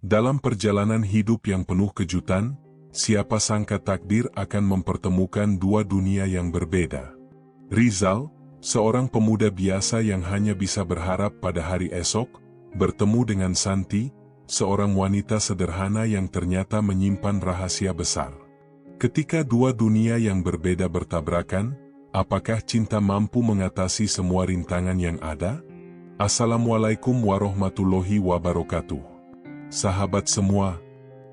Dalam perjalanan hidup yang penuh kejutan, siapa sangka takdir akan mempertemukan dua dunia yang berbeda. Rizal, seorang pemuda biasa yang hanya bisa berharap pada hari esok, bertemu dengan Santi, seorang wanita sederhana yang ternyata menyimpan rahasia besar. Ketika dua dunia yang berbeda bertabrakan, apakah cinta mampu mengatasi semua rintangan yang ada? Assalamualaikum warahmatullahi wabarakatuh. Sahabat semua,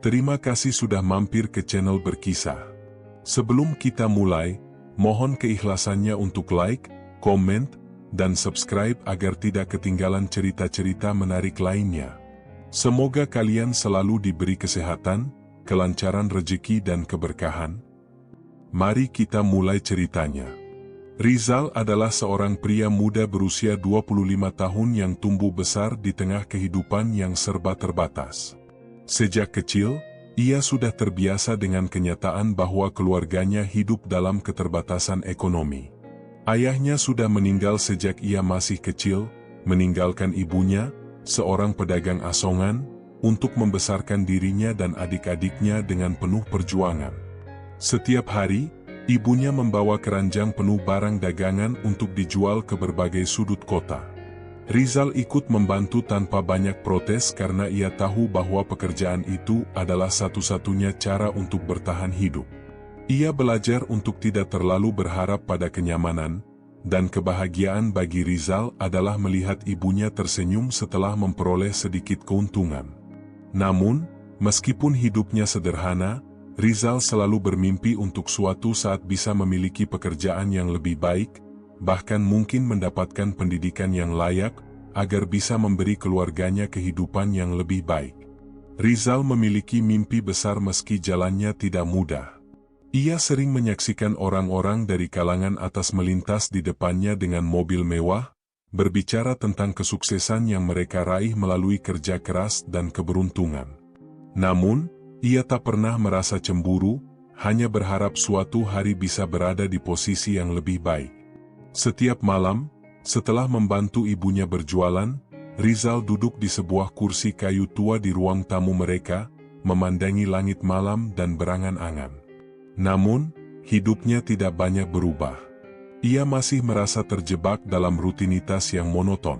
terima kasih sudah mampir ke channel Berkisah. Sebelum kita mulai, mohon keikhlasannya untuk like, komen, dan subscribe agar tidak ketinggalan cerita-cerita menarik lainnya. Semoga kalian selalu diberi kesehatan, kelancaran rezeki dan keberkahan. Mari kita mulai ceritanya. Rizal adalah seorang pria muda berusia 25 tahun yang tumbuh besar di tengah kehidupan yang serba terbatas. Sejak kecil, ia sudah terbiasa dengan kenyataan bahwa keluarganya hidup dalam keterbatasan ekonomi. Ayahnya sudah meninggal sejak ia masih kecil, meninggalkan ibunya, seorang pedagang asongan, untuk membesarkan dirinya dan adik-adiknya dengan penuh perjuangan. Setiap hari, ibunya membawa keranjang penuh barang dagangan untuk dijual ke berbagai sudut kota. Rizal ikut membantu tanpa banyak protes karena ia tahu bahwa pekerjaan itu adalah satu-satunya cara untuk bertahan hidup. Ia belajar untuk tidak terlalu berharap pada kenyamanan, dan kebahagiaan bagi Rizal adalah melihat ibunya tersenyum setelah memperoleh sedikit keuntungan. Namun, meskipun hidupnya sederhana, Rizal selalu bermimpi untuk suatu saat bisa memiliki pekerjaan yang lebih baik, bahkan mungkin mendapatkan pendidikan yang layak, agar bisa memberi keluarganya kehidupan yang lebih baik. Rizal memiliki mimpi besar meski jalannya tidak mudah. Ia sering menyaksikan orang-orang dari kalangan atas melintas di depannya dengan mobil mewah, berbicara tentang kesuksesan yang mereka raih melalui kerja keras dan keberuntungan. Namun, ia tak pernah merasa cemburu, hanya berharap suatu hari bisa berada di posisi yang lebih baik. Setiap malam, setelah membantu ibunya berjualan, Rizal duduk di sebuah kursi kayu tua di ruang tamu mereka, memandangi langit malam dan berangan-angan. Namun, hidupnya tidak banyak berubah. Ia masih merasa terjebak dalam rutinitas yang monoton.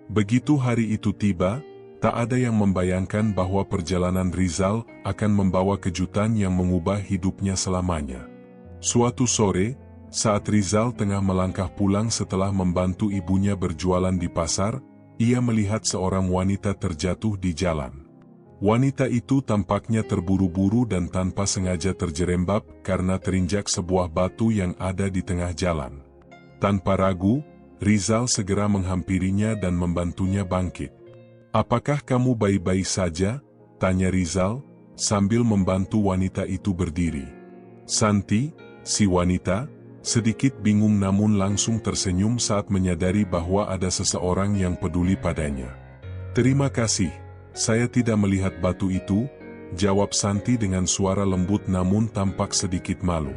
Begitu hari itu tiba, tak ada yang membayangkan bahwa perjalanan Rizal akan membawa kejutan yang mengubah hidupnya selamanya. Suatu sore, saat Rizal tengah melangkah pulang setelah membantu ibunya berjualan di pasar, ia melihat seorang wanita terjatuh di jalan. Wanita itu tampaknya terburu-buru dan tanpa sengaja terjerembab karena terinjak sebuah batu yang ada di tengah jalan. Tanpa ragu, Rizal segera menghampirinya dan membantunya bangkit. "Apakah kamu baik-baik saja?" tanya Rizal, sambil membantu wanita itu berdiri. Santi, si wanita, sedikit bingung namun langsung tersenyum saat menyadari bahwa ada seseorang yang peduli padanya. "Terima kasih, saya tidak melihat batu itu," jawab Santi dengan suara lembut namun tampak sedikit malu.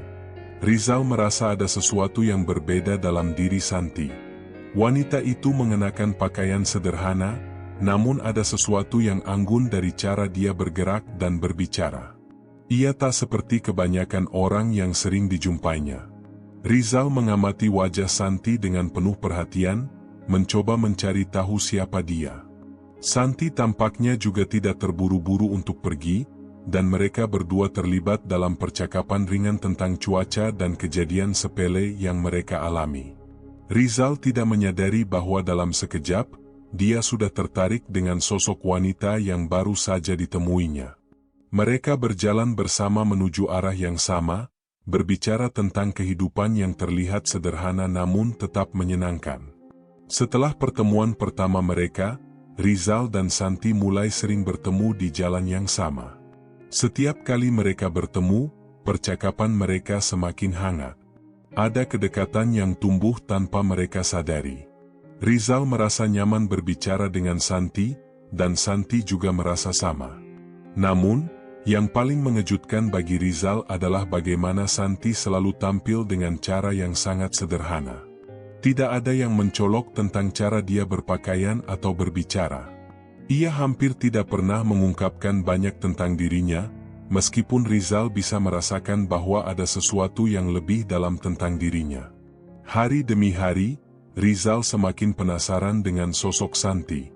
Rizal merasa ada sesuatu yang berbeda dalam diri Santi. Wanita itu mengenakan pakaian sederhana, namun ada sesuatu yang anggun dari cara dia bergerak dan berbicara. Ia tak seperti kebanyakan orang yang sering dijumpainya. Rizal mengamati wajah Santi dengan penuh perhatian, mencoba mencari tahu siapa dia. Santi tampaknya juga tidak terburu-buru untuk pergi, dan mereka berdua terlibat dalam percakapan ringan tentang cuaca dan kejadian sepele yang mereka alami. Rizal tidak menyadari bahwa dalam sekejap, dia sudah tertarik dengan sosok wanita yang baru saja ditemuinya. Mereka berjalan bersama menuju arah yang sama, berbicara tentang kehidupan yang terlihat sederhana namun tetap menyenangkan. Setelah pertemuan pertama mereka, Rizal dan Santi mulai sering bertemu di jalan yang sama. Setiap kali mereka bertemu, percakapan mereka semakin hangat. Ada kedekatan yang tumbuh tanpa mereka sadari. Rizal merasa nyaman berbicara dengan Santi, dan Santi juga merasa sama. Namun, yang paling mengejutkan bagi Rizal adalah bagaimana Santi selalu tampil dengan cara yang sangat sederhana. Tidak ada yang mencolok tentang cara dia berpakaian atau berbicara. Ia hampir tidak pernah mengungkapkan banyak tentang dirinya, meskipun Rizal bisa merasakan bahwa ada sesuatu yang lebih dalam tentang dirinya. Hari demi hari, Rizal semakin penasaran dengan sosok Santi.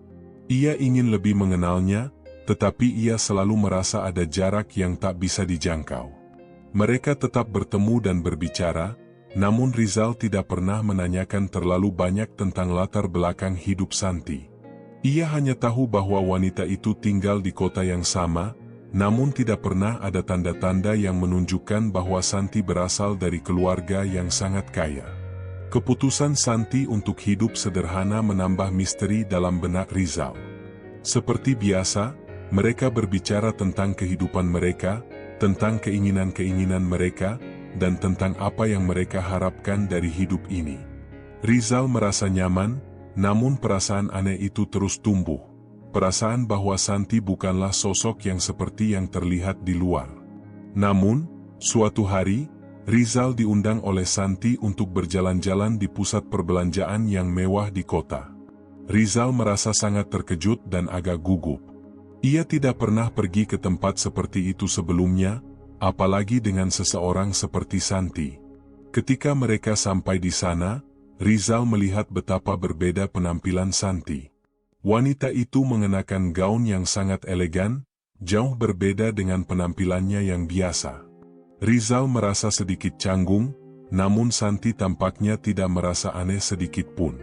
Ia ingin lebih mengenalnya, tetapi ia selalu merasa ada jarak yang tak bisa dijangkau. Mereka tetap bertemu dan berbicara, namun Rizal tidak pernah menanyakan terlalu banyak tentang latar belakang hidup Santi. Ia hanya tahu bahwa wanita itu tinggal di kota yang sama, namun tidak pernah ada tanda-tanda yang menunjukkan bahwa Santi berasal dari keluarga yang sangat kaya. Keputusan Santi untuk hidup sederhana menambah misteri dalam benak Rizal. Seperti biasa, mereka berbicara tentang kehidupan mereka, tentang keinginan-keinginan mereka, dan tentang apa yang mereka harapkan dari hidup ini. Rizal merasa nyaman, namun perasaan aneh itu terus tumbuh. Perasaan bahwa Santi bukanlah sosok yang seperti yang terlihat di luar. Namun, suatu hari, Rizal diundang oleh Santi untuk berjalan-jalan di pusat perbelanjaan yang mewah di kota. Rizal merasa sangat terkejut dan agak gugup. Ia tidak pernah pergi ke tempat seperti itu sebelumnya, apalagi dengan seseorang seperti Santi. Ketika mereka sampai di sana, Rizal melihat betapa berbeda penampilan Santi. Wanita itu mengenakan gaun yang sangat elegan, jauh berbeda dengan penampilannya yang biasa. Rizal merasa sedikit canggung, namun Santi tampaknya tidak merasa aneh sedikit pun.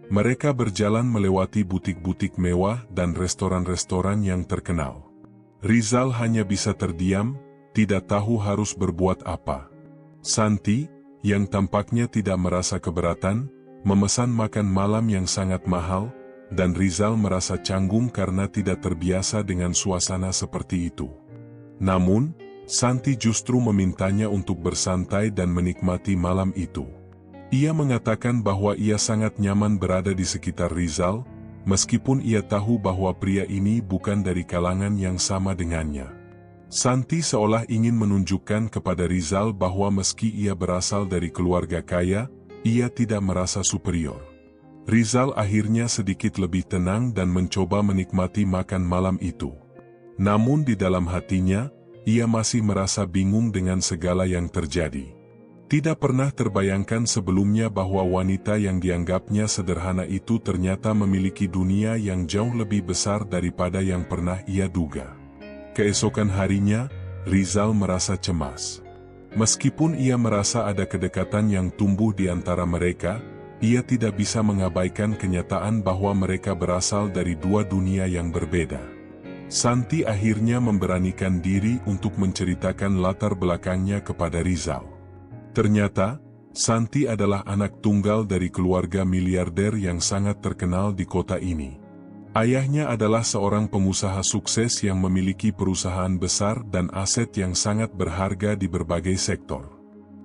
Mereka berjalan melewati butik-butik mewah dan restoran-restoran yang terkenal. Rizal hanya bisa terdiam, tidak tahu harus berbuat apa. Santi, yang tampaknya tidak merasa keberatan, memesan makan malam yang sangat mahal, dan Rizal merasa canggung karena tidak terbiasa dengan suasana seperti itu. Namun, Santi justru memintanya untuk bersantai dan menikmati malam itu. Ia mengatakan bahwa ia sangat nyaman berada di sekitar Rizal, meskipun ia tahu bahwa pria ini bukan dari kalangan yang sama dengannya. Santi seolah ingin menunjukkan kepada Rizal bahwa meski ia berasal dari keluarga kaya, ia tidak merasa superior. Rizal akhirnya sedikit lebih tenang dan mencoba menikmati makan malam itu. Namun di dalam hatinya, ia masih merasa bingung dengan segala yang terjadi. Tidak pernah terbayangkan sebelumnya bahwa wanita yang dianggapnya sederhana itu ternyata memiliki dunia yang jauh lebih besar daripada yang pernah ia duga. Keesokan harinya, Rizal merasa cemas. Meskipun ia merasa ada kedekatan yang tumbuh di antara mereka, ia tidak bisa mengabaikan kenyataan bahwa mereka berasal dari dua dunia yang berbeda. Santi akhirnya memberanikan diri untuk menceritakan latar belakangnya kepada Rizal. Ternyata, Santi adalah anak tunggal dari keluarga miliarder yang sangat terkenal di kota ini. Ayahnya adalah seorang pengusaha sukses yang memiliki perusahaan besar dan aset yang sangat berharga di berbagai sektor.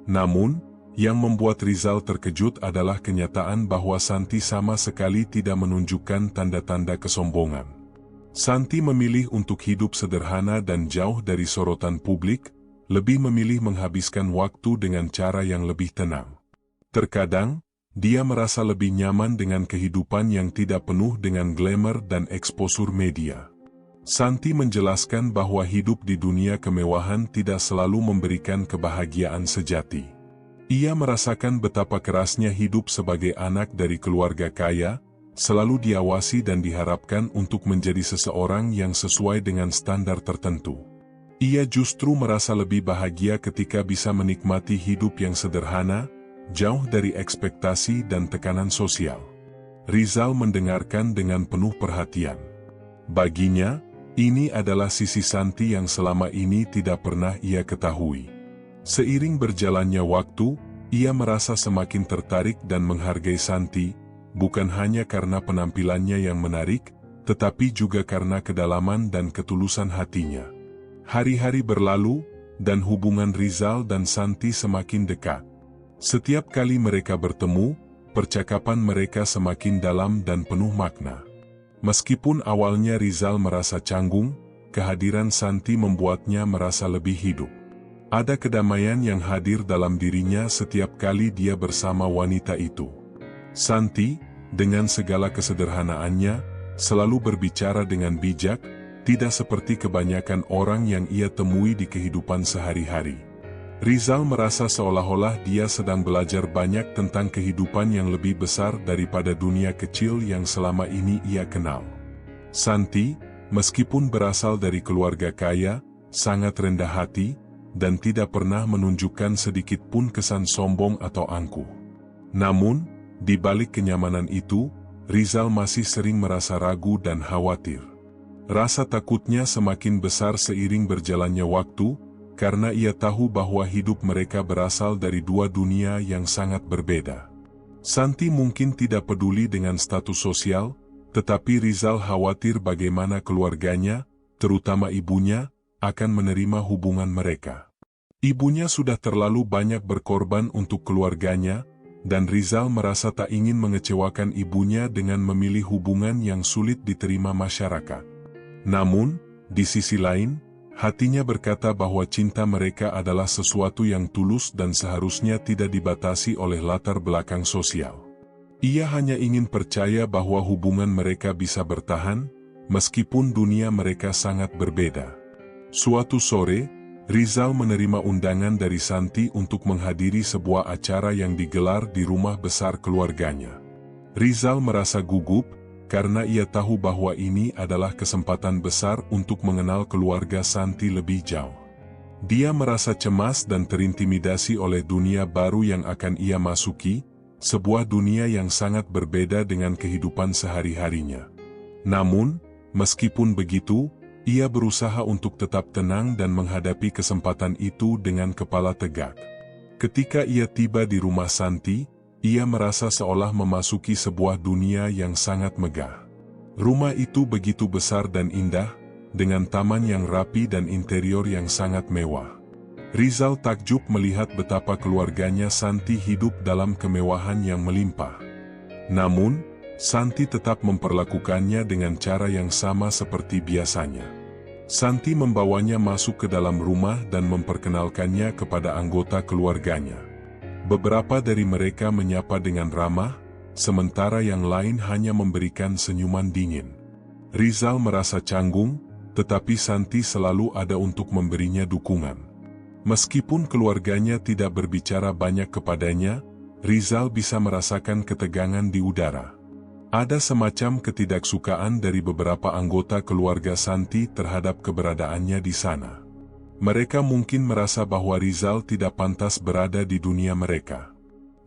Namun, yang membuat Rizal terkejut adalah kenyataan bahwa Santi sama sekali tidak menunjukkan tanda-tanda kesombongan. Santi memilih untuk hidup sederhana dan jauh dari sorotan publik, lebih memilih menghabiskan waktu dengan cara yang lebih tenang. Terkadang, dia merasa lebih nyaman dengan kehidupan yang tidak penuh dengan glamour dan eksposur media. Santi menjelaskan bahwa hidup di dunia kemewahan tidak selalu memberikan kebahagiaan sejati. Ia merasakan betapa kerasnya hidup sebagai anak dari keluarga kaya, selalu diawasi dan diharapkan untuk menjadi seseorang yang sesuai dengan standar tertentu. Ia justru merasa lebih bahagia ketika bisa menikmati hidup yang sederhana, jauh dari ekspektasi dan tekanan sosial. Rizal mendengarkan dengan penuh perhatian. Baginya, ini adalah sisi Santi yang selama ini tidak pernah ia ketahui. Seiring berjalannya waktu, ia merasa semakin tertarik dan menghargai Santi, bukan hanya karena penampilannya yang menarik, tetapi juga karena kedalaman dan ketulusan hatinya. Hari-hari berlalu, dan hubungan Rizal dan Santi semakin dekat. Setiap kali mereka bertemu, percakapan mereka semakin dalam dan penuh makna. Meskipun awalnya Rizal merasa canggung, kehadiran Santi membuatnya merasa lebih hidup. Ada kedamaian yang hadir dalam dirinya setiap kali dia bersama wanita itu. Santi, dengan segala kesederhanaannya, selalu berbicara dengan bijak, tidak seperti kebanyakan orang yang ia temui di kehidupan sehari-hari. Rizal merasa seolah-olah dia sedang belajar banyak tentang kehidupan yang lebih besar daripada dunia kecil yang selama ini ia kenal. Santi, meskipun berasal dari keluarga kaya, sangat rendah hati, dan tidak pernah menunjukkan sedikit pun kesan sombong atau angkuh. Namun, di balik kenyamanan itu, Rizal masih sering merasa ragu dan khawatir. Rasa takutnya semakin besar seiring berjalannya waktu, karena ia tahu bahwa hidup mereka berasal dari dua dunia yang sangat berbeda. Santi mungkin tidak peduli dengan status sosial, tetapi Rizal khawatir bagaimana keluarganya, terutama ibunya, akan menerima hubungan mereka. Ibunya sudah terlalu banyak berkorban untuk keluarganya, dan Rizal merasa tak ingin mengecewakan ibunya dengan memilih hubungan yang sulit diterima masyarakat. Namun, di sisi lain, hatinya berkata bahwa cinta mereka adalah sesuatu yang tulus dan seharusnya tidak dibatasi oleh latar belakang sosial. Ia hanya ingin percaya bahwa hubungan mereka bisa bertahan, meskipun dunia mereka sangat berbeda. Suatu sore, Rizal menerima undangan dari Santi untuk menghadiri sebuah acara yang digelar di rumah besar keluarganya. Rizal merasa gugup, karena ia tahu bahwa ini adalah kesempatan besar untuk mengenal keluarga Santi lebih jauh. Dia merasa cemas dan terintimidasi oleh dunia baru yang akan ia masuki, sebuah dunia yang sangat berbeda dengan kehidupan sehari-harinya. Namun, meskipun begitu, ia berusaha untuk tetap tenang dan menghadapi kesempatan itu dengan kepala tegak. Ketika ia tiba di rumah Santi, ia merasa seolah memasuki sebuah dunia yang sangat megah. Rumah itu begitu besar dan indah, dengan taman yang rapi dan interior yang sangat mewah. Rizal takjub melihat betapa keluarganya Santi hidup dalam kemewahan yang melimpah. Namun, Santi tetap memperlakukannya dengan cara yang sama seperti biasanya. Santi membawanya masuk ke dalam rumah dan memperkenalkannya kepada anggota keluarganya. Beberapa dari mereka menyapa dengan ramah, sementara yang lain hanya memberikan senyuman dingin. Rizal merasa canggung, tetapi Santi selalu ada untuk memberinya dukungan. Meskipun keluarganya tidak berbicara banyak kepadanya, Rizal bisa merasakan ketegangan di udara. Ada semacam ketidaksukaan dari beberapa anggota keluarga Santi terhadap keberadaannya di sana. Mereka mungkin merasa bahwa Rizal tidak pantas berada di dunia mereka.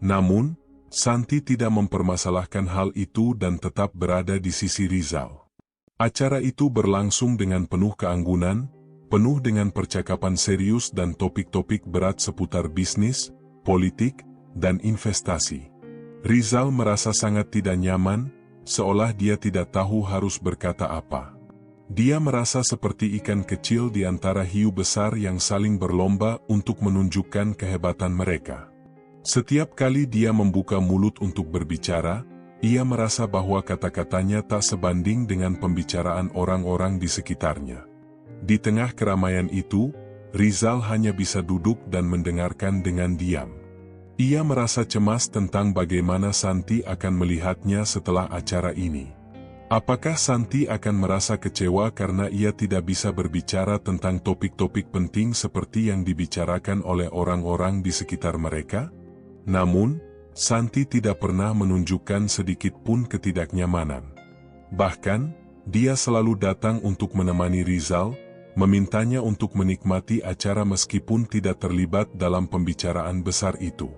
Namun, Santi tidak mempermasalahkan hal itu dan tetap berada di sisi Rizal. Acara itu berlangsung dengan penuh keanggunan, penuh dengan percakapan serius dan topik-topik berat seputar bisnis, politik, dan investasi. Rizal merasa sangat tidak nyaman, seolah dia tidak tahu harus berkata apa. Dia merasa seperti ikan kecil di antara hiu besar yang saling berlomba untuk menunjukkan kehebatan mereka. Setiap kali dia membuka mulut untuk berbicara, ia merasa bahwa kata-katanya tak sebanding dengan pembicaraan orang-orang di sekitarnya. Di tengah keramaian itu, Rizal hanya bisa duduk dan mendengarkan dengan diam. Ia merasa cemas tentang bagaimana Santi akan melihatnya setelah acara ini. Apakah Santi akan merasa kecewa karena ia tidak bisa berbicara tentang topik-topik penting seperti yang dibicarakan oleh orang-orang di sekitar mereka? Namun, Santi tidak pernah menunjukkan sedikit pun ketidaknyamanan. Bahkan, dia selalu datang untuk menemani Rizal, memintanya untuk menikmati acara meskipun tidak terlibat dalam pembicaraan besar itu.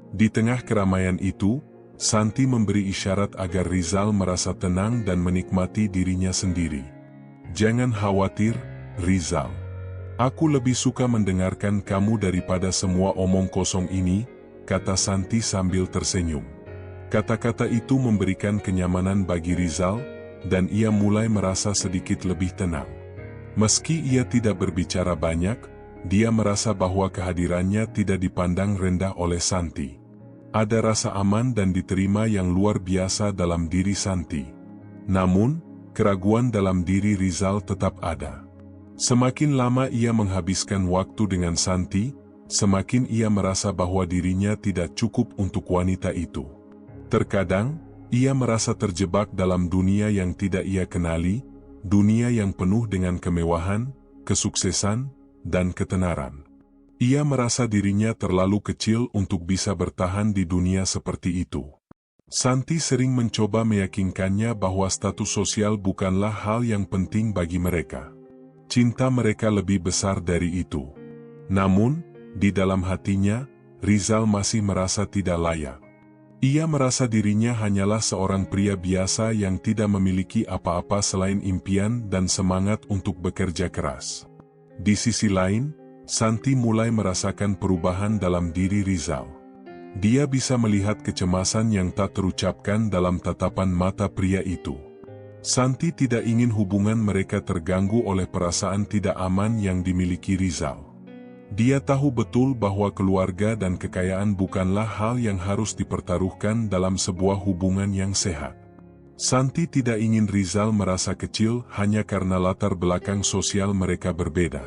Di tengah keramaian itu, Santi memberi isyarat agar Rizal merasa tenang dan menikmati dirinya sendiri. "Jangan khawatir, Rizal. Aku lebih suka mendengarkan kamu daripada semua omong kosong ini," kata Santi sambil tersenyum. Kata-kata itu memberikan kenyamanan bagi Rizal, dan ia mulai merasa sedikit lebih tenang. Meski ia tidak berbicara banyak, dia merasa bahwa kehadirannya tidak dipandang rendah oleh Santi. Ada rasa aman dan diterima yang luar biasa dalam diri Santi. Namun, keraguan dalam diri Rizal tetap ada. Semakin lama ia menghabiskan waktu dengan Santi, semakin ia merasa bahwa dirinya tidak cukup untuk wanita itu. Terkadang, Ia merasa terjebak dalam dunia yang tidak ia kenali, dunia yang penuh dengan kemewahan, kesuksesan, dan ketenaran. Ia merasa dirinya terlalu kecil untuk bisa bertahan di dunia seperti itu. Santi sering mencoba meyakinkannya bahwa status sosial bukanlah hal yang penting bagi mereka. Cinta mereka lebih besar dari itu. Namun, di dalam hatinya, Rizal masih merasa tidak layak. Ia merasa dirinya hanyalah seorang pria biasa yang tidak memiliki apa-apa selain impian dan semangat untuk bekerja keras. Di sisi lain, Santi mulai merasakan perubahan dalam diri Rizal. Dia bisa melihat kecemasan yang tak terucapkan dalam tatapan mata pria itu. Santi tidak ingin hubungan mereka terganggu oleh perasaan tidak aman yang dimiliki Rizal. Dia tahu betul bahwa keluarga dan kekayaan bukanlah hal yang harus dipertaruhkan dalam sebuah hubungan yang sehat. Santi tidak ingin Rizal merasa kecil hanya karena latar belakang sosial mereka berbeda.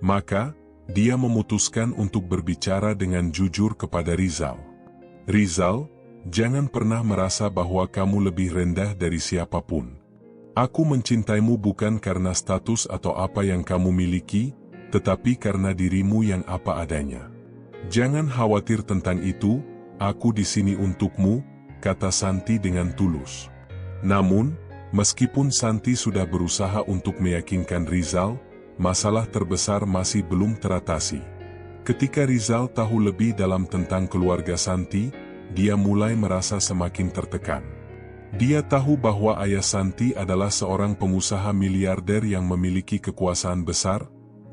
Maka, dia memutuskan untuk berbicara dengan jujur kepada Rizal. Rizal, jangan pernah merasa bahwa kamu lebih rendah dari siapapun. Aku mencintaimu bukan karena status atau apa yang kamu miliki, tetapi karena dirimu yang apa adanya. Jangan khawatir tentang itu, aku di sini untukmu, kata Santi dengan tulus. Namun, meskipun Santi sudah berusaha untuk meyakinkan Rizal, masalah terbesar masih belum teratasi. Ketika Rizal tahu lebih dalam tentang keluarga Santi, dia mulai merasa semakin tertekan. Dia tahu bahwa ayah Santi adalah seorang pengusaha miliarder yang memiliki kekuasaan besar,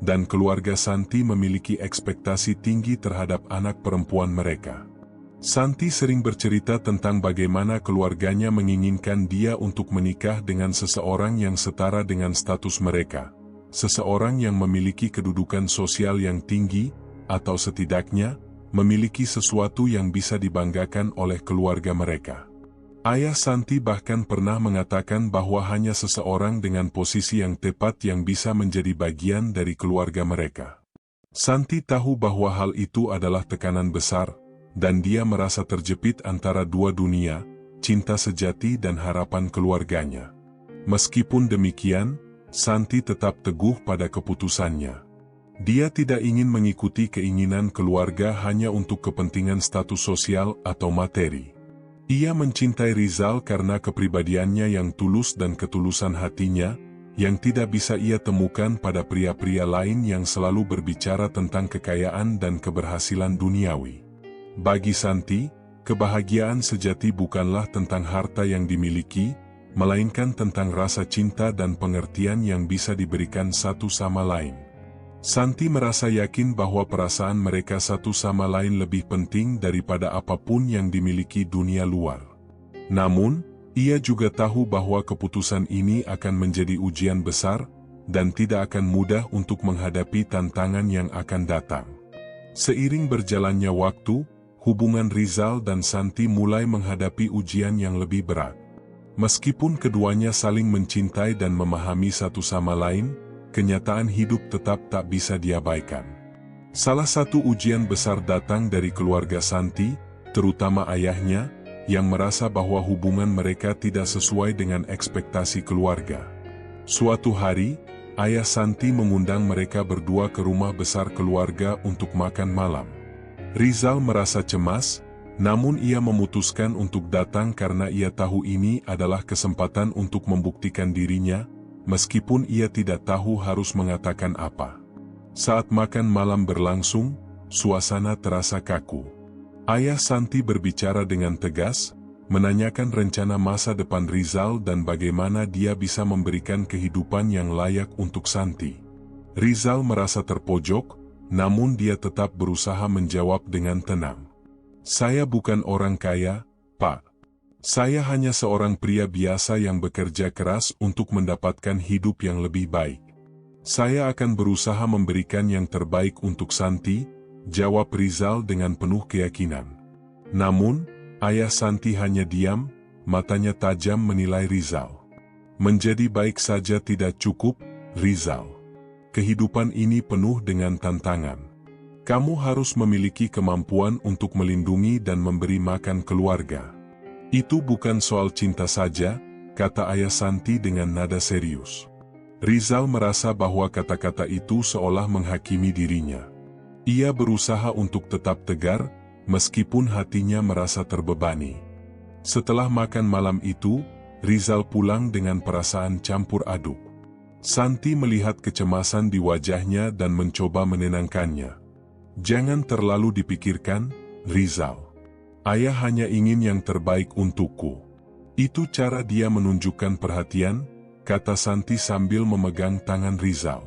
dan keluarga Santi memiliki ekspektasi tinggi terhadap anak perempuan mereka. Santi sering bercerita tentang bagaimana keluarganya menginginkan dia untuk menikah dengan seseorang yang setara dengan status mereka. Seseorang yang memiliki kedudukan sosial yang tinggi, atau setidaknya, memiliki sesuatu yang bisa dibanggakan oleh keluarga mereka. Ayah Santi bahkan pernah mengatakan bahwa hanya seseorang dengan posisi yang tepat yang bisa menjadi bagian dari keluarga mereka. Santi tahu bahwa hal itu adalah tekanan besar, dan dia merasa terjepit antara dua dunia, cinta sejati dan harapan keluarganya. Meskipun demikian, Santi tetap teguh pada keputusannya. Dia tidak ingin mengikuti keinginan keluarga hanya untuk kepentingan status sosial atau materi. Ia mencintai Rizal karena kepribadiannya yang tulus dan ketulusan hatinya, yang tidak bisa ia temukan pada pria-pria lain yang selalu berbicara tentang kekayaan dan keberhasilan duniawi. Bagi Santi, kebahagiaan sejati bukanlah tentang harta yang dimiliki, melainkan tentang rasa cinta dan pengertian yang bisa diberikan satu sama lain. Santi merasa yakin bahwa perasaan mereka satu sama lain lebih penting daripada apapun yang dimiliki dunia luar. Namun, ia juga tahu bahwa keputusan ini akan menjadi ujian besar, dan tidak akan mudah untuk menghadapi tantangan yang akan datang. Seiring berjalannya waktu, hubungan Rizal dan Santi mulai menghadapi ujian yang lebih berat. Meskipun keduanya saling mencintai dan memahami satu sama lain, kenyataan hidup tetap tak bisa diabaikan. Salah satu ujian besar datang dari keluarga Santi, terutama ayahnya, yang merasa bahwa hubungan mereka tidak sesuai dengan ekspektasi keluarga. Suatu hari, ayah Santi mengundang mereka berdua ke rumah besar keluarga untuk makan malam. Rizal merasa cemas, namun ia memutuskan untuk datang karena ia tahu ini adalah kesempatan untuk membuktikan dirinya, meskipun ia tidak tahu harus mengatakan apa. Saat makan malam berlangsung, suasana terasa kaku. Ayah Santi berbicara dengan tegas, menanyakan rencana masa depan Rizal dan bagaimana dia bisa memberikan kehidupan yang layak untuk Santi. Rizal merasa terpojok, namun dia tetap berusaha menjawab dengan tenang. Saya bukan orang kaya, Pak. Saya hanya seorang pria biasa yang bekerja keras untuk mendapatkan hidup yang lebih baik. Saya akan berusaha memberikan yang terbaik untuk Santi, jawab Rizal dengan penuh keyakinan. Namun, ayah Santi hanya diam, matanya tajam menilai Rizal. Menjadi baik saja tidak cukup, Rizal. Kehidupan ini penuh dengan tantangan. Kamu harus memiliki kemampuan untuk melindungi dan memberi makan keluarga. Itu bukan soal cinta saja, kata ayah Santi dengan nada serius. Rizal merasa bahwa kata-kata itu seolah menghakimi dirinya. Ia berusaha untuk tetap tegar, meskipun hatinya merasa terbebani. Setelah makan malam itu, Rizal pulang dengan perasaan campur aduk. Santi melihat kecemasan di wajahnya dan mencoba menenangkannya. Jangan terlalu dipikirkan, Rizal. Ayah hanya ingin yang terbaik untukku. Itu cara dia menunjukkan perhatian, kata Santi sambil memegang tangan Rizal.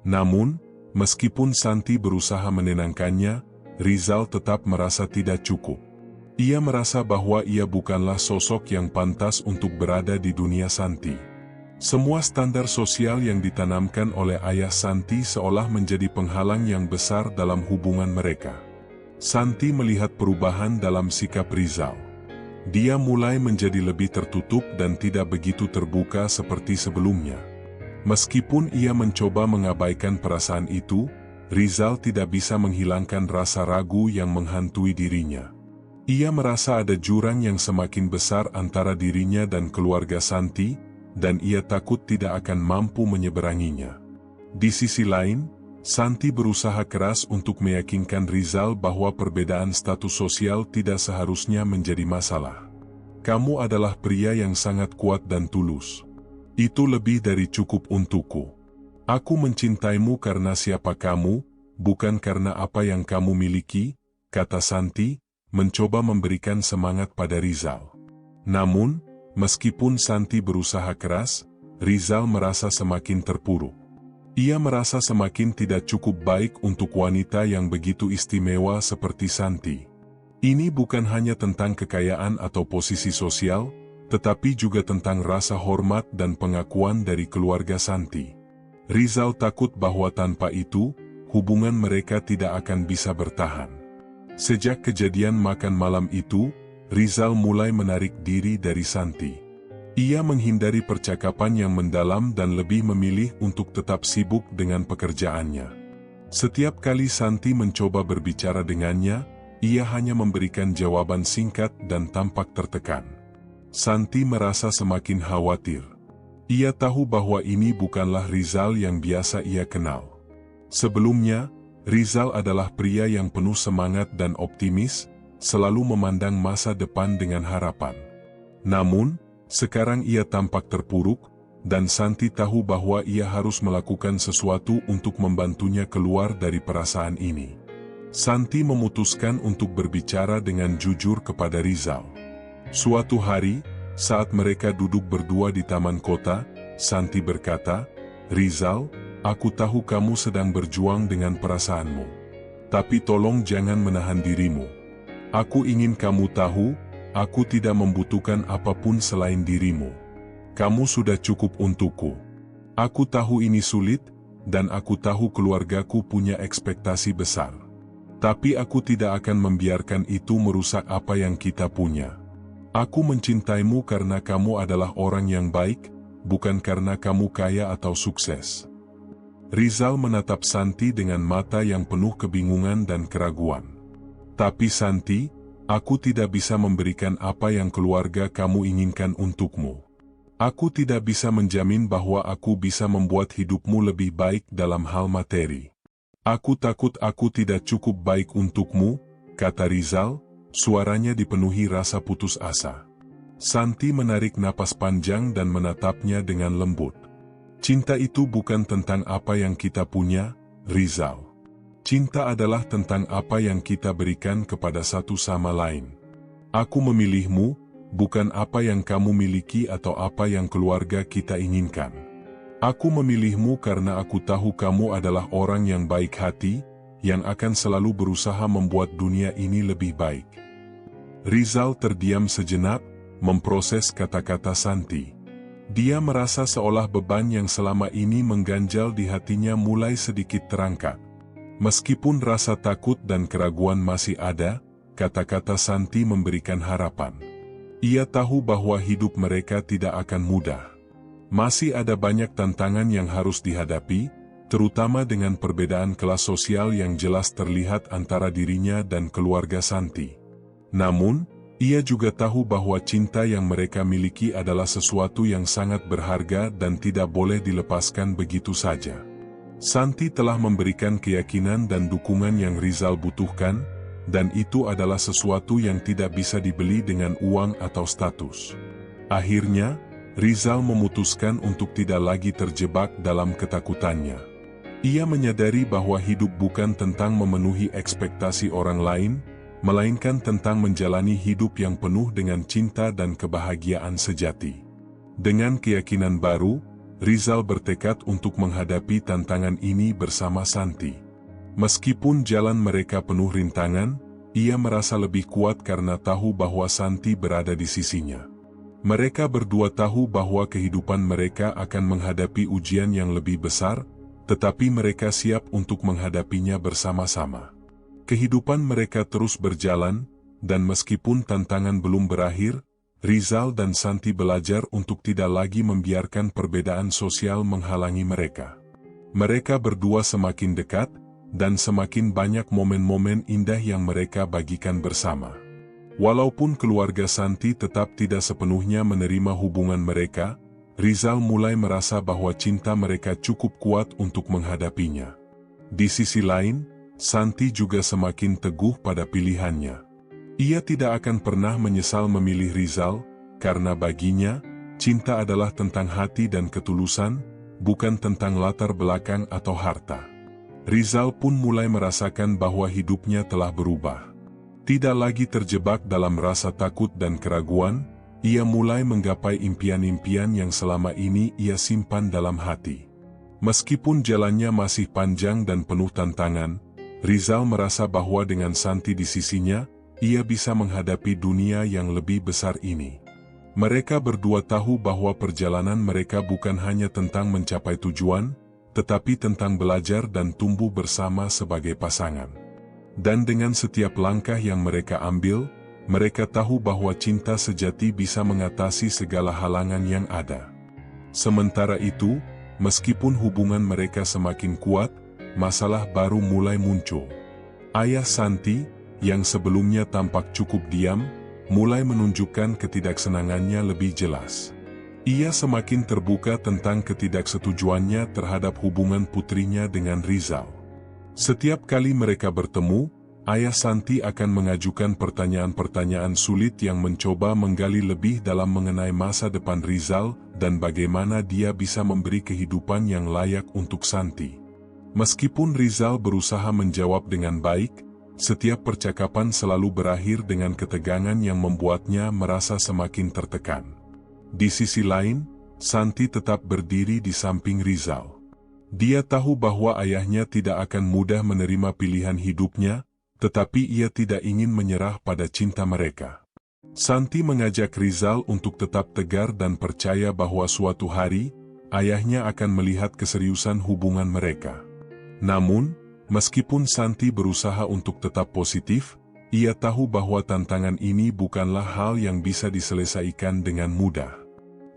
Namun, meskipun Santi berusaha menenangkannya, Rizal tetap merasa tidak cukup. Ia merasa bahwa ia bukanlah sosok yang pantas untuk berada di dunia Santi. Semua standar sosial yang ditanamkan oleh ayah Santi seolah menjadi penghalang yang besar dalam hubungan mereka. Santi melihat perubahan dalam sikap Rizal. Dia mulai menjadi lebih tertutup dan tidak begitu terbuka seperti sebelumnya. Meskipun ia mencoba mengabaikan perasaan itu, Rizal tidak bisa menghilangkan rasa ragu yang menghantui dirinya. Ia merasa ada jurang yang semakin besar antara dirinya dan keluarga Santi, dan ia takut tidak akan mampu menyeberanginya. Di sisi lain, Santi berusaha keras untuk meyakinkan Rizal bahwa perbedaan status sosial tidak seharusnya menjadi masalah. Kamu adalah pria yang sangat kuat dan tulus. Itu lebih dari cukup untukku. Aku mencintaimu karena siapa kamu, bukan karena apa yang kamu miliki, kata Santi, mencoba memberikan semangat pada Rizal. Namun, meskipun Santi berusaha keras, Rizal merasa semakin terpuruk. Ia merasa semakin tidak cukup baik untuk wanita yang begitu istimewa seperti Santi. Ini bukan hanya tentang kekayaan atau posisi sosial, tetapi juga tentang rasa hormat dan pengakuan dari keluarga Santi. Rizal takut bahwa tanpa itu, hubungan mereka tidak akan bisa bertahan. Sejak kejadian makan malam itu, Rizal mulai menarik diri dari Santi. Ia menghindari percakapan yang mendalam dan lebih memilih untuk tetap sibuk dengan pekerjaannya. Setiap kali Santi mencoba berbicara dengannya, ia hanya memberikan jawaban singkat dan tampak tertekan. Santi merasa semakin khawatir. Ia tahu bahwa ini bukanlah Rizal yang biasa ia kenal. Sebelumnya, Rizal adalah pria yang penuh semangat dan optimis, selalu memandang masa depan dengan harapan. Namun, sekarang ia tampak terpuruk, dan Santi tahu bahwa ia harus melakukan sesuatu untuk membantunya keluar dari perasaan ini. Santi memutuskan untuk berbicara dengan jujur kepada Rizal. Suatu hari, saat mereka duduk berdua di taman kota, Santi berkata, "Rizal, aku tahu kamu sedang berjuang dengan perasaanmu. Tapi tolong jangan menahan dirimu. Aku ingin kamu tahu, aku tidak membutuhkan apapun selain dirimu. Kamu sudah cukup untukku. Aku tahu ini sulit, dan aku tahu keluargaku punya ekspektasi besar. Tapi aku tidak akan membiarkan itu merusak apa yang kita punya. Aku mencintaimu karena kamu adalah orang yang baik, bukan karena kamu kaya atau sukses." Rizal menatap Santi dengan mata yang penuh kebingungan dan keraguan. "Tapi Santi, aku tidak bisa memberikan apa yang keluarga kamu inginkan untukmu. Aku tidak bisa menjamin bahwa aku bisa membuat hidupmu lebih baik dalam hal materi. Aku takut aku tidak cukup baik untukmu," kata Rizal, suaranya dipenuhi rasa putus asa. Santi menarik napas panjang dan menatapnya dengan lembut. "Cinta itu bukan tentang apa yang kita punya, Rizal. Cinta adalah tentang apa yang kita berikan kepada satu sama lain. Aku memilihmu, bukan apa yang kamu miliki atau apa yang keluarga kita inginkan. Aku memilihmu karena aku tahu kamu adalah orang yang baik hati, yang akan selalu berusaha membuat dunia ini lebih baik." Rizal terdiam sejenak, memproses kata-kata Santi. Dia merasa seolah beban yang selama ini mengganjal di hatinya mulai sedikit terangkat. Meskipun rasa takut dan keraguan masih ada, kata-kata Santi memberikan harapan. Ia tahu bahwa hidup mereka tidak akan mudah. Masih ada banyak tantangan yang harus dihadapi, terutama dengan perbedaan kelas sosial yang jelas terlihat antara dirinya dan keluarga Santi. Namun, Ia juga tahu bahwa cinta yang mereka miliki adalah sesuatu yang sangat berharga dan tidak boleh dilepaskan begitu saja. Santi telah memberikan keyakinan dan dukungan yang Rizal butuhkan, dan itu adalah sesuatu yang tidak bisa dibeli dengan uang atau status. Akhirnya, Rizal memutuskan untuk tidak lagi terjebak dalam ketakutannya. Ia menyadari bahwa hidup bukan tentang memenuhi ekspektasi orang lain, melainkan tentang menjalani hidup yang penuh dengan cinta dan kebahagiaan sejati. Dengan keyakinan baru, Rizal bertekad untuk menghadapi tantangan ini bersama Santi. Meskipun jalan mereka penuh rintangan, ia merasa lebih kuat karena tahu bahwa Santi berada di sisinya. Mereka berdua tahu bahwa kehidupan mereka akan menghadapi ujian yang lebih besar, tetapi mereka siap untuk menghadapinya bersama-sama. Kehidupan mereka terus berjalan, dan meskipun tantangan belum berakhir, Rizal dan Santi belajar untuk tidak lagi membiarkan perbedaan sosial menghalangi mereka. Mereka berdua semakin dekat, dan semakin banyak momen-momen indah yang mereka bagikan bersama. Walaupun keluarga Santi tetap tidak sepenuhnya menerima hubungan mereka, Rizal mulai merasa bahwa cinta mereka cukup kuat untuk menghadapinya. Di sisi lain, Santi juga semakin teguh pada pilihannya. Ia tidak akan pernah menyesal memilih Rizal, karena baginya, cinta adalah tentang hati dan ketulusan, bukan tentang latar belakang atau harta. Rizal pun mulai merasakan bahwa hidupnya telah berubah. Tidak lagi terjebak dalam rasa takut dan keraguan, ia mulai menggapai impian-impian yang selama ini ia simpan dalam hati. Meskipun jalannya masih panjang dan penuh tantangan, Rizal merasa bahwa dengan Santi di sisinya, ia bisa menghadapi dunia yang lebih besar ini. Mereka berdua tahu bahwa perjalanan mereka bukan hanya tentang mencapai tujuan, tetapi tentang belajar dan tumbuh bersama sebagai pasangan. Dan dengan setiap langkah yang mereka ambil, mereka tahu bahwa cinta sejati bisa mengatasi segala halangan yang ada. Sementara itu, meskipun hubungan mereka semakin kuat, masalah baru mulai muncul. Ayah Santi, yang sebelumnya tampak cukup diam, mulai menunjukkan ketidaksenangannya lebih jelas. Ia semakin terbuka tentang ketidaksetujuannya terhadap hubungan putrinya dengan Rizal. Setiap kali mereka bertemu, Ayah Santi akan mengajukan pertanyaan-pertanyaan sulit yang mencoba menggali lebih dalam mengenai masa depan Rizal dan bagaimana dia bisa memberi kehidupan yang layak untuk Santi. Meskipun Rizal berusaha menjawab dengan baik, setiap percakapan selalu berakhir dengan ketegangan yang membuatnya merasa semakin tertekan. Di sisi lain, Santi tetap berdiri di samping Rizal. Dia tahu bahwa ayahnya tidak akan mudah menerima pilihan hidupnya, tetapi ia tidak ingin menyerah pada cinta mereka. Santi mengajak Rizal untuk tetap tegar dan percaya bahwa suatu hari, ayahnya akan melihat keseriusan hubungan mereka. Namun, meskipun Santi berusaha untuk tetap positif, ia tahu bahwa tantangan ini bukanlah hal yang bisa diselesaikan dengan mudah.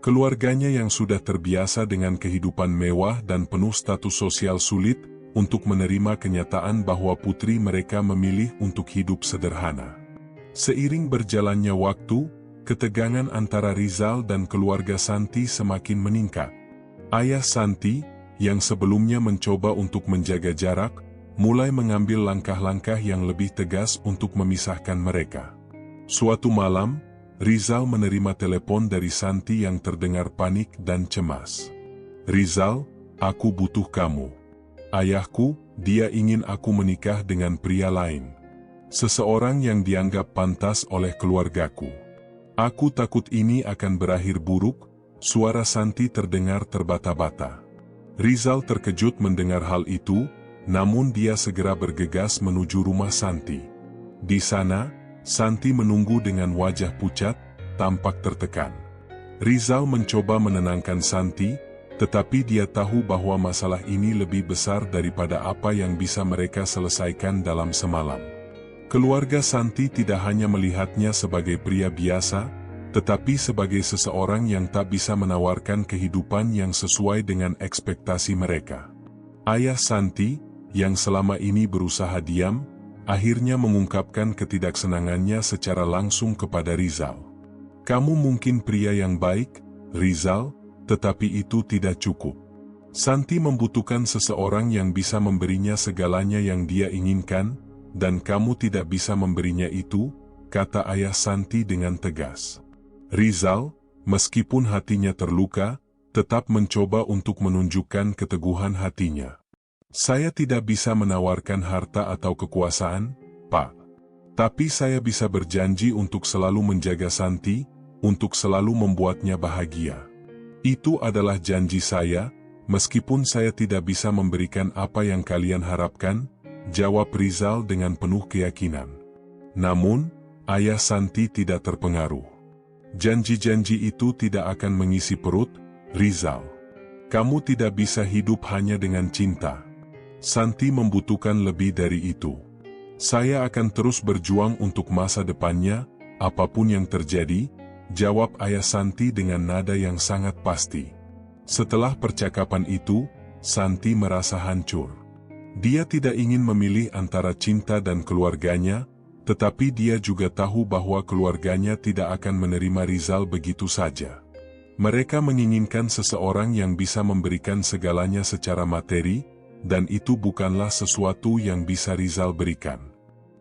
Keluarganya yang sudah terbiasa dengan kehidupan mewah dan penuh status sosial sulit untuk menerima kenyataan bahwa putri mereka memilih untuk hidup sederhana. Seiring berjalannya waktu, ketegangan antara Rizal dan keluarga Santi semakin meningkat. Ayah Santi, yang sebelumnya mencoba untuk menjaga jarak, mulai mengambil langkah-langkah yang lebih tegas untuk memisahkan mereka. Suatu malam, Rizal menerima telepon dari Santi yang terdengar panik dan cemas. "Rizal, aku butuh kamu. Ayahku, dia ingin aku menikah dengan pria lain. Seseorang yang dianggap pantas oleh keluargaku. Aku takut ini akan berakhir buruk." Suara Santi terdengar terbata-bata. Rizal terkejut mendengar hal itu, namun dia segera bergegas menuju rumah Santi. Di sana, Santi menunggu dengan wajah pucat, tampak tertekan. Rizal mencoba menenangkan Santi, tetapi dia tahu bahwa masalah ini lebih besar daripada apa yang bisa mereka selesaikan dalam semalam. Keluarga Santi tidak hanya melihatnya sebagai pria biasa, tetapi sebagai seseorang yang tak bisa menawarkan kehidupan yang sesuai dengan ekspektasi mereka. Ayah Santi, yang selama ini berusaha diam, akhirnya mengungkapkan ketidaksenangannya secara langsung kepada Rizal. "Kamu mungkin pria yang baik, Rizal, tetapi itu tidak cukup. Santi membutuhkan seseorang yang bisa memberinya segalanya yang dia inginkan, dan kamu tidak bisa memberinya itu," kata ayah Santi dengan tegas. Rizal, meskipun hatinya terluka, tetap mencoba untuk menunjukkan keteguhan hatinya. "Saya tidak bisa menawarkan harta atau kekuasaan, Pak. Tapi saya bisa berjanji untuk selalu menjaga Santi, untuk selalu membuatnya bahagia. Itu adalah janji saya, meskipun saya tidak bisa memberikan apa yang kalian harapkan," jawab Rizal dengan penuh keyakinan. Namun, ayah Santi tidak terpengaruh. "Janji-janji itu tidak akan mengisi perut, Rizal. Kamu tidak bisa hidup hanya dengan cinta. Santi membutuhkan lebih dari itu. Saya akan terus berjuang untuk masa depannya, apapun yang terjadi," jawab ayah Santi dengan nada yang sangat pasti. Setelah percakapan itu, Santi merasa hancur. Dia tidak ingin memilih antara cinta dan keluarganya, tetapi dia juga tahu bahwa keluarganya tidak akan menerima Rizal begitu saja. Mereka menginginkan seseorang yang bisa memberikan segalanya secara materi, dan itu bukanlah sesuatu yang bisa Rizal berikan.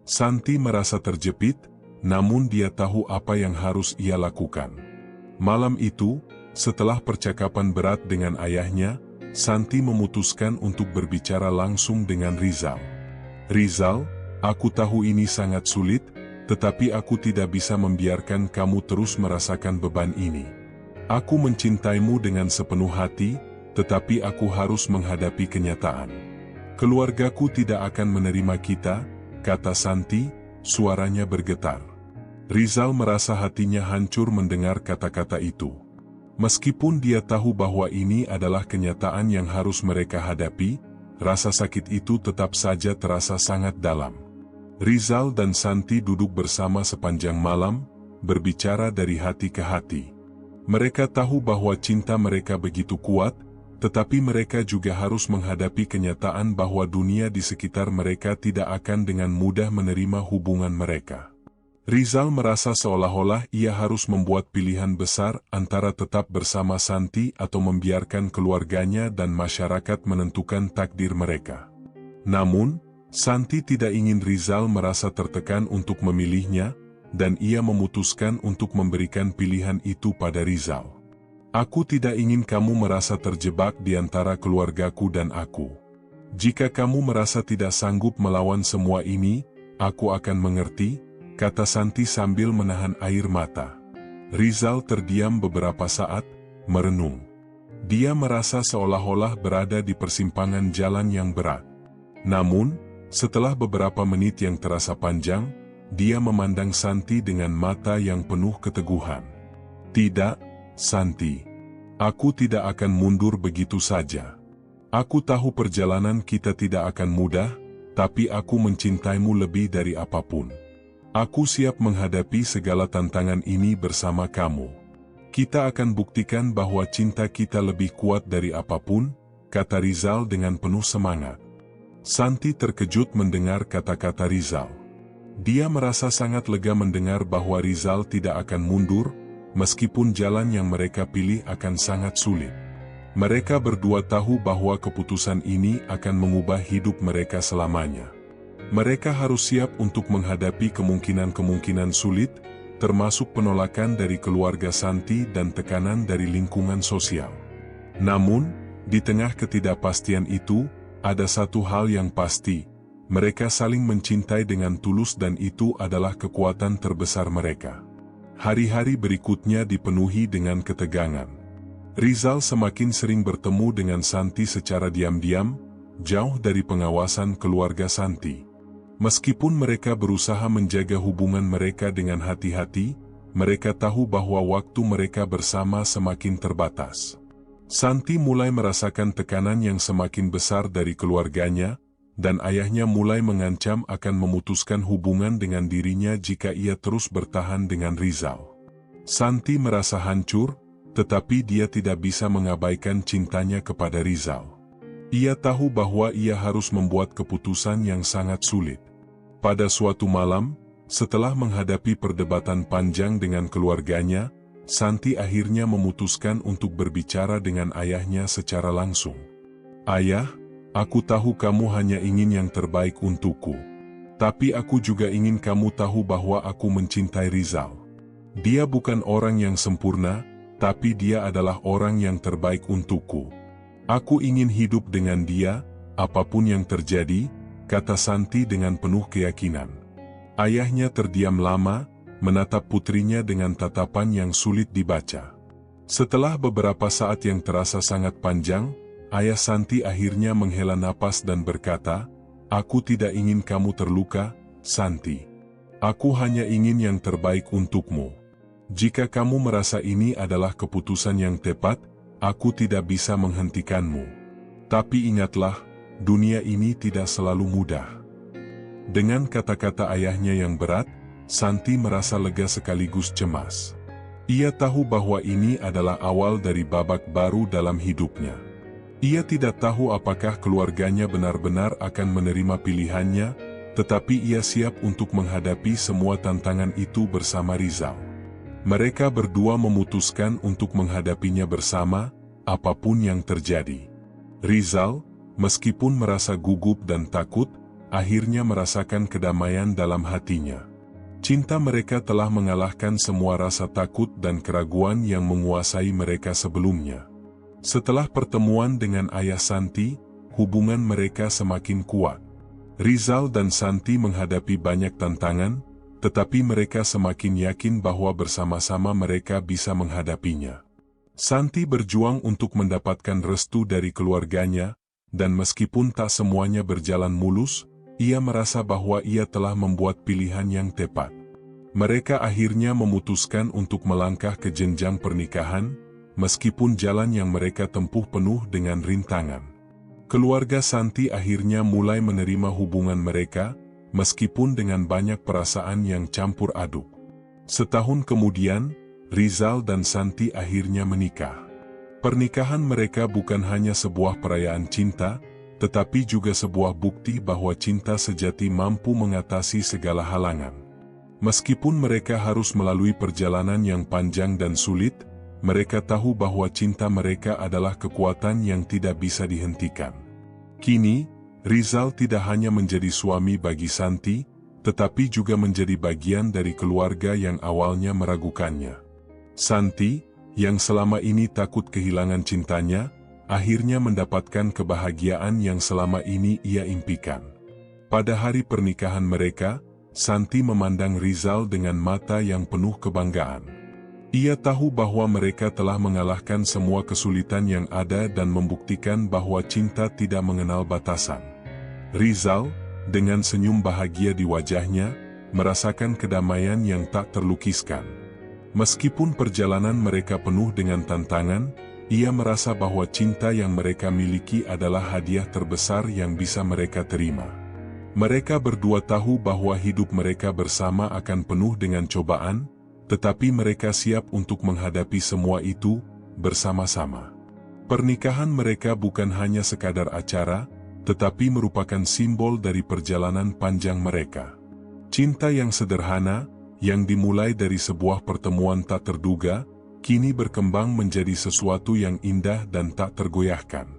Santi merasa terjepit, namun dia tahu apa yang harus ia lakukan. Malam itu, setelah percakapan berat dengan ayahnya, Santi memutuskan untuk berbicara langsung dengan Rizal. "Rizal, aku tahu ini sangat sulit, tetapi aku tidak bisa membiarkan kamu terus merasakan beban ini. Aku mencintaimu dengan sepenuh hati, tetapi aku harus menghadapi kenyataan. Keluargaku tidak akan menerima kita," kata Santi, suaranya bergetar. Rizal merasa hatinya hancur mendengar kata-kata itu. Meskipun dia tahu bahwa ini adalah kenyataan yang harus mereka hadapi, rasa sakit itu tetap saja terasa sangat dalam. Rizal dan Santi duduk bersama sepanjang malam, berbicara dari hati ke hati. Mereka tahu bahwa cinta mereka begitu kuat, tetapi mereka juga harus menghadapi kenyataan bahwa dunia di sekitar mereka tidak akan dengan mudah menerima hubungan mereka. Rizal merasa seolah-olah ia harus membuat pilihan besar antara tetap bersama Santi atau membiarkan keluarganya dan masyarakat menentukan takdir mereka. Namun, Santi tidak ingin Rizal merasa tertekan untuk memilihnya, dan ia memutuskan untuk memberikan pilihan itu pada Rizal. "Aku tidak ingin kamu merasa terjebak di antara keluargaku dan aku. Jika kamu merasa tidak sanggup melawan semua ini, aku akan mengerti," kata Santi sambil menahan air mata. Rizal terdiam beberapa saat, merenung. Dia merasa seolah-olah berada di persimpangan jalan yang berat. Namun, setelah beberapa menit yang terasa panjang, dia memandang Santi dengan mata yang penuh keteguhan. "Tidak, Santi. Aku tidak akan mundur begitu saja. Aku tahu perjalanan kita tidak akan mudah, tapi aku mencintaimu lebih dari apapun. Aku siap menghadapi segala tantangan ini bersama kamu. Kita akan buktikan bahwa cinta kita lebih kuat dari apapun," kata Rizal dengan penuh semangat. Santi terkejut mendengar kata-kata Rizal. Dia merasa sangat lega mendengar bahwa Rizal tidak akan mundur, meskipun jalan yang mereka pilih akan sangat sulit. Mereka berdua tahu bahwa keputusan ini akan mengubah hidup mereka selamanya. Mereka harus siap untuk menghadapi kemungkinan-kemungkinan sulit, termasuk penolakan dari keluarga Santi dan tekanan dari lingkungan sosial. Namun, di tengah ketidakpastian itu, ada satu hal yang pasti. Mereka saling mencintai dengan tulus dan itu adalah kekuatan terbesar mereka. Hari-hari berikutnya dipenuhi dengan ketegangan. Rizal semakin sering bertemu dengan Santi secara diam-diam, jauh dari pengawasan keluarga Santi. Meskipun mereka berusaha menjaga hubungan mereka dengan hati-hati, mereka tahu bahwa waktu mereka bersama semakin terbatas. Santi mulai merasakan tekanan yang semakin besar dari keluarganya, dan ayahnya mulai mengancam akan memutuskan hubungan dengan dirinya jika ia terus bertahan dengan Rizal. Santi merasa hancur, tetapi dia tidak bisa mengabaikan cintanya kepada Rizal. Ia tahu bahwa ia harus membuat keputusan yang sangat sulit. Pada suatu malam, setelah menghadapi perdebatan panjang dengan keluarganya, Santi akhirnya memutuskan untuk berbicara dengan ayahnya secara langsung. "Ayah, aku tahu kamu hanya ingin yang terbaik untukku. Tapi aku juga ingin kamu tahu bahwa aku mencintai Rizal. Dia bukan orang yang sempurna, tapi dia adalah orang yang terbaik untukku. Aku ingin hidup dengan dia, apapun yang terjadi," kata Santi dengan penuh keyakinan. Ayahnya terdiam lama, menatap putrinya dengan tatapan yang sulit dibaca. Setelah beberapa saat yang terasa sangat panjang, ayah Santi akhirnya menghela napas dan berkata, "Aku tidak ingin kamu terluka, Santi. Aku hanya ingin yang terbaik untukmu. Jika kamu merasa ini adalah keputusan yang tepat, aku tidak bisa menghentikanmu. Tapi ingatlah, dunia ini tidak selalu mudah." Dengan kata-kata ayahnya yang berat, Santi merasa lega sekaligus cemas. Ia tahu bahwa ini adalah awal dari babak baru dalam hidupnya. Ia tidak tahu apakah keluarganya benar-benar akan menerima pilihannya, tetapi ia siap untuk menghadapi semua tantangan itu bersama Rizal. Mereka berdua memutuskan untuk menghadapinya bersama, apapun yang terjadi. Rizal, meskipun merasa gugup dan takut, akhirnya merasakan kedamaian dalam hatinya. Cinta mereka telah mengalahkan semua rasa takut dan keraguan yang menguasai mereka sebelumnya. Setelah pertemuan dengan ayah Santi, hubungan mereka semakin kuat. Rizal dan Santi menghadapi banyak tantangan, tetapi mereka semakin yakin bahwa bersama-sama mereka bisa menghadapinya. Santi berjuang untuk mendapatkan restu dari keluarganya, dan meskipun tak semuanya berjalan mulus, ia merasa bahwa ia telah membuat pilihan yang tepat. Mereka akhirnya memutuskan untuk melangkah ke jenjang pernikahan, meskipun jalan yang mereka tempuh penuh dengan rintangan. Keluarga Santi akhirnya mulai menerima hubungan mereka, meskipun dengan banyak perasaan yang campur aduk. Setahun kemudian, Rizal dan Santi akhirnya menikah. Pernikahan mereka bukan hanya sebuah perayaan cinta, tetapi juga sebuah bukti bahwa cinta sejati mampu mengatasi segala halangan. Meskipun mereka harus melalui perjalanan yang panjang dan sulit, mereka tahu bahwa cinta mereka adalah kekuatan yang tidak bisa dihentikan. Kini, Rizal tidak hanya menjadi suami bagi Santi, tetapi juga menjadi bagian dari keluarga yang awalnya meragukannya. Santi, yang selama ini takut kehilangan cintanya, akhirnya mendapatkan kebahagiaan yang selama ini ia impikan. Pada hari pernikahan mereka, Santi memandang Rizal dengan mata yang penuh kebanggaan. Ia tahu bahwa mereka telah mengalahkan semua kesulitan yang ada dan membuktikan bahwa cinta tidak mengenal batasan. Rizal, dengan senyum bahagia di wajahnya, merasakan kedamaian yang tak terlukiskan. Meskipun perjalanan mereka penuh dengan tantangan, ia merasa bahwa cinta yang mereka miliki adalah hadiah terbesar yang bisa mereka terima. Mereka berdua tahu bahwa hidup mereka bersama akan penuh dengan cobaan, tetapi mereka siap untuk menghadapi semua itu bersama-sama. Pernikahan mereka bukan hanya sekadar acara, tetapi merupakan simbol dari perjalanan panjang mereka. Cinta yang sederhana, yang dimulai dari sebuah pertemuan tak terduga, kini berkembang menjadi sesuatu yang indah dan tak tergoyahkan.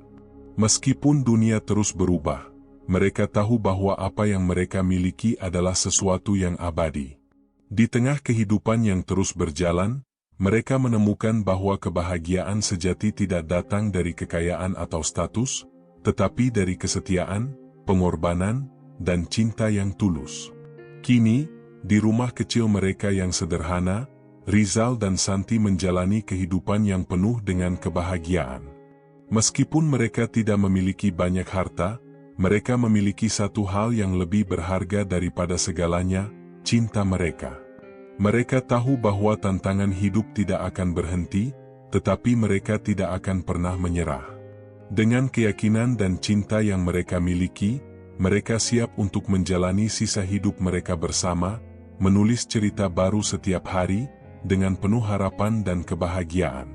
Meskipun dunia terus berubah, mereka tahu bahwa apa yang mereka miliki adalah sesuatu yang abadi. Di tengah kehidupan yang terus berjalan, mereka menemukan bahwa kebahagiaan sejati tidak datang dari kekayaan atau status, tetapi dari kesetiaan, pengorbanan, dan cinta yang tulus. Kini, di rumah kecil mereka yang sederhana, Rizal dan Santi menjalani kehidupan yang penuh dengan kebahagiaan. Meskipun mereka tidak memiliki banyak harta, mereka memiliki satu hal yang lebih berharga daripada segalanya, cinta mereka. Mereka tahu bahwa tantangan hidup tidak akan berhenti, tetapi mereka tidak akan pernah menyerah. Dengan keyakinan dan cinta yang mereka miliki, mereka siap untuk menjalani sisa hidup mereka bersama, menulis cerita baru setiap hari, dengan penuh harapan dan kebahagiaan.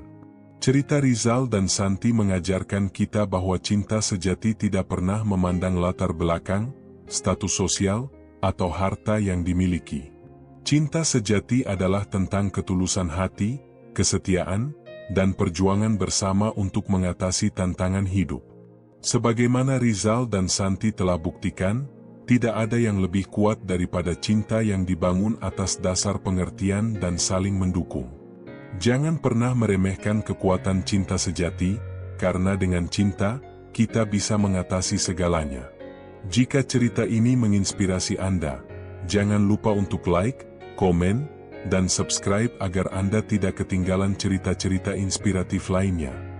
Cerita Rizal dan Santi mengajarkan kita bahwa cinta sejati tidak pernah memandang latar belakang, status sosial, atau harta yang dimiliki. Cinta sejati adalah tentang ketulusan hati, kesetiaan, dan perjuangan bersama untuk mengatasi tantangan hidup. Sebagaimana Rizal dan Santi telah buktikan, tidak ada yang lebih kuat daripada cinta yang dibangun atas dasar pengertian dan saling mendukung. Jangan pernah meremehkan kekuatan cinta sejati, karena dengan cinta, kita bisa mengatasi segalanya. Jika cerita ini menginspirasi Anda, jangan lupa untuk like, komen, dan subscribe agar Anda tidak ketinggalan cerita-cerita inspiratif lainnya.